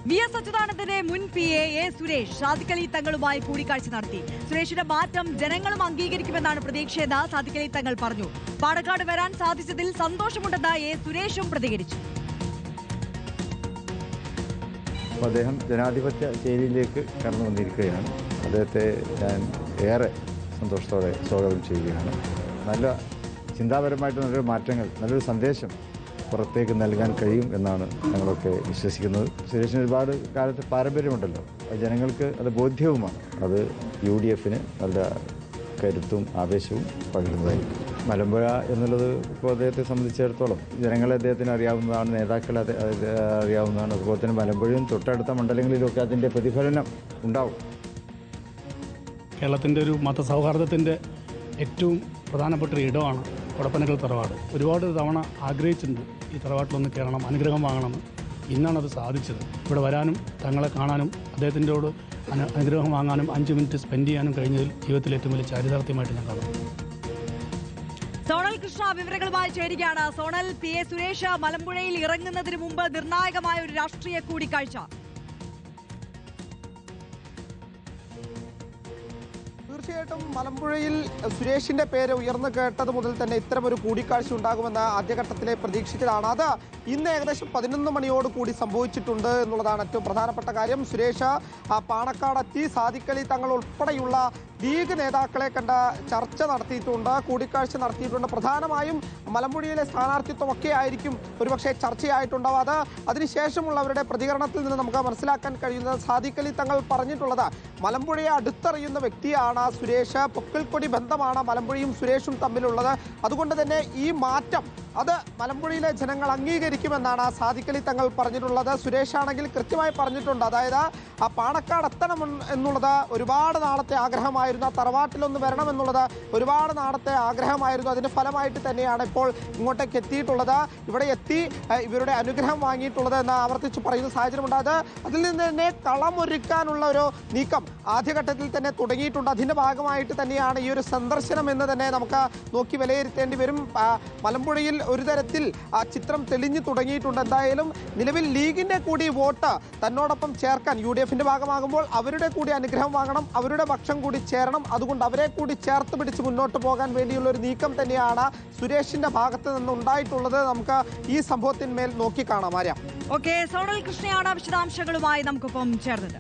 VS. അച്യുതാനന്ദന്റെ മുൻ PA A. Suresh Sadiq Ali തങ്ങളുമായി കൂടിക്കാഴ്ച നടത്തി. സുരേഷിന്റെ മാറ്റം ജനങ്ങളും അംഗീകരിക്കുമെന്നാണ് പ്രതീക്ഷയെന്ന് സാദിഖ് അലി തങ്ങൾ പറഞ്ഞു. പാണക്കാട് വരാൻ സാധിച്ചതിൽ സന്തോഷമുണ്ടെന്ന് എ. സുരേഷും പ്രതികരിച്ചു. അദ്ദേഹം ജനാധിപത്യ ശൈലിയിലേക്ക് കടന്നു വന്നിരിക്കുകയാണ്. അദ്ദേഹത്തെ ഞാൻ ഏറെ സന്തോഷത്തോടെ സ്വാഗതം ചെയ്യുകയാണ്. നല്ല ചിന്താപരമായിട്ട് നല്ലൊരു മാറ്റങ്ങൾ, നല്ലൊരു സന്ദേശം പുറത്തേക്ക് നൽകാൻ കഴിയും എന്നാണ് ഞങ്ങളൊക്കെ വിശ്വസിക്കുന്നത്. സുരേഷിന് ഒരുപാട് കാലത്തെ പാരമ്പര്യമുണ്ടല്ലോ, ജനങ്ങൾക്ക് അത് ബോധ്യവുമാണ്. അത് UDFന് നല്ല കരുത്തും ആവേശവും പകരുന്നതായിരിക്കും. മലമ്പുഴ എന്നുള്ളത് ഇപ്പോൾ അദ്ദേഹത്തെ സംബന്ധിച്ചിടത്തോളം ജനങ്ങളെ അദ്ദേഹത്തിന് അറിയാവുന്നതാണ്, നേതാക്കളെ അറിയാവുന്നതാണ്. അതുപോലെ തന്നെ മലമ്പുഴയും തൊട്ടടുത്ത മണ്ഡലങ്ങളിലൊക്കെ അതിൻ്റെ പ്രതിഫലനം ഉണ്ടാവും. കേരളത്തിൻ്റെ ഒരു മതസൗഹാർദ്ദത്തിൻ്റെ ഏറ്റവും പ്രധാനപ്പെട്ട ഒരു ഇടമാണ് കൊടപ്പനക്കൽ തറവാട്. ഒരുപാട് തവണ ആഗ്രഹിച്ചിട്ടുണ്ട് ഈ തറവാട്ടിലൊന്ന് കയറണം, അനുഗ്രഹം വാങ്ങണമെന്ന്. ഇന്നാണത് സാധിച്ചത്. ഇവിടെ വരാനും തങ്ങളെ കാണാനും അദ്ദേഹത്തിൻ്റെയോട് അനുഗ്രഹം വാങ്ങാനും 5 മിനിറ്റ് സ്പെൻഡ് ചെയ്യാനും കഴിഞ്ഞതിൽ ജീവിതത്തിൽ ഏറ്റവും വലിയ ചാരിതാർത്ഥ്യമായിട്ട് ഞാൻ കാണുന്നു. സോണൽ കൃഷ്ണ വിവരങ്ങളുമായി ചേരുകയാണ്. സോണൽ, PA സുരേഷ് മലമ്പുഴയിൽ ഇറങ്ങുന്നതിന് മുമ്പ് നിർണായകമായ ഒരു രാഷ്ട്രീയ കൂടിക്കാഴ്ച. തീർച്ചയായിട്ടും മലമ്പുഴയിൽ സുരേഷിന്റെ പേര് ഉയർന്നു കേട്ടത് മുതൽ തന്നെ ഇത്തരമൊരു കൂടിക്കാഴ്ച ഉണ്ടാകുമെന്ന് ആദ്യഘട്ടത്തിലെ പ്രതീക്ഷിച്ചതാണ്. അത് ഇന്ന് ഏകദേശം 11 മണിയോട് കൂടി സംഭവിച്ചിട്ടുണ്ട് എന്നുള്ളതാണ് ഏറ്റവും പ്രധാനപ്പെട്ട കാര്യം. സുരേഷ് പാണക്കാടെത്തി സാദിഖ് അലി തങ്ങൾ ഉൾപ്പെടെയുള്ള ലീഗ് നേതാക്കളെ കണ്ട ചർച്ച നടത്തിയിട്ടുണ്ട്, കൂടിക്കാഴ്ച നടത്തിയിട്ടുണ്ട്. പ്രധാനമായും മലമ്പുഴയിലെ സ്ഥാനാർത്ഥിത്വമൊക്കെ ആയിരിക്കും ഒരുപക്ഷെ ചർച്ചയായിട്ടുണ്ടാവും. അതിനുശേഷമുള്ളവരുടെ പ്രതികരണത്തിൽ നിന്ന് നമുക്ക് മനസ്സിലാക്കാൻ കഴിയുന്നത് സാദിഖ് അലി തങ്ങൾ പറഞ്ഞിട്ടുള്ളത് മലമ്പുഴയെ അടുത്തറിയുന്ന വ്യക്തിയാണ് സുരേഷ്. പൊക്കിൾക്കൊടി ബന്ധമാണ് മലമ്പുഴയും സുരേഷും തമ്മിലുള്ളത്. അതുകൊണ്ട് തന്നെ ഈ മാറ്റം അത് മലമ്പുഴയിലെ ജനങ്ങൾ അംഗീകരിക്കുമെന്നാണ് സാദിഖ് അലി തങ്ങൾ പറഞ്ഞിട്ടുള്ളത്. സുരേഷ് ആണെങ്കിൽ കൃത്യമായി പറഞ്ഞിട്ടുണ്ട്, അതായത് ആ പാണക്കാട് എത്തണം എന്നുള്ളത് ഒരുപാട് നാളത്തെ ആഗ്രഹമായിരുന്നു, തറവാട്ടിലൊന്ന് വരണമെന്നുള്ളത് ഒരുപാട് നാളത്തെ ആഗ്രഹമായിരുന്നു. അതിൻ്റെ ഫലമായിട്ട് തന്നെയാണ് ഇപ്പോൾ ഇങ്ങോട്ടേക്ക് എത്തിയിട്ടുള്ളത്, ഇവിടെ എത്തി ഇവരുടെ അനുഗ്രഹം വാങ്ങിയിട്ടുള്ളത് എന്ന് ആവർത്തിച്ച് പറയുന്ന സാഹചര്യമുണ്ട്. അതിൽ നിന്ന് തന്നെ കളമൊരുക്കാനുള്ള ഒരു നീക്കം ആദ്യഘട്ടത്തിൽ തന്നെ തുടങ്ങിയിട്ടുണ്ട്. അതിൻ്റെ ഭാഗമായിട്ട് തന്നെയാണ് ഈ ഒരു സന്ദർശനം എന്ന് തന്നെ നമുക്ക് നോക്കി വിലയിരുത്തേണ്ടി വരും. മലമ്പുഴയിൽ ഒരു തരത്തിൽ ആ ചിത്രം തെളിഞ്ഞു തുടങ്ങിയിട്ടുണ്ട്. എന്തായാലും നിലവിൽ ലീഗിന്റെ കൂടി വോട്ട് തന്നോടൊപ്പം ചേർക്കാൻ UDFന്റെ ഭാഗമാകുമ്പോൾ അവരുടെ കൂടി അനുഗ്രഹം വാങ്ങണം, അവരുടെ പക്ഷം കൂടി ചേരണം. അതുകൊണ്ട് അവരെ കൂടി ചേർത്ത് പിടിച്ച് മുന്നോട്ട് പോകാൻ വേണ്ടിയുള്ള ഒരു നീക്കം തന്നെയാണ് സുരേഷിന്റെ ഭാഗത്ത് നിന്ന് ഉണ്ടായിട്ടുള്ളത്. നമുക്ക് ഈ സംഭവത്തിന്മേൽ നോക്കിക്കാണാം. ആര്യ, ഓക്കെ, സോണൽ കൃഷ്ണയാണ് വിശദാംശങ്ങളുമായി നമുക്കൊപ്പം ചേർന്നത്.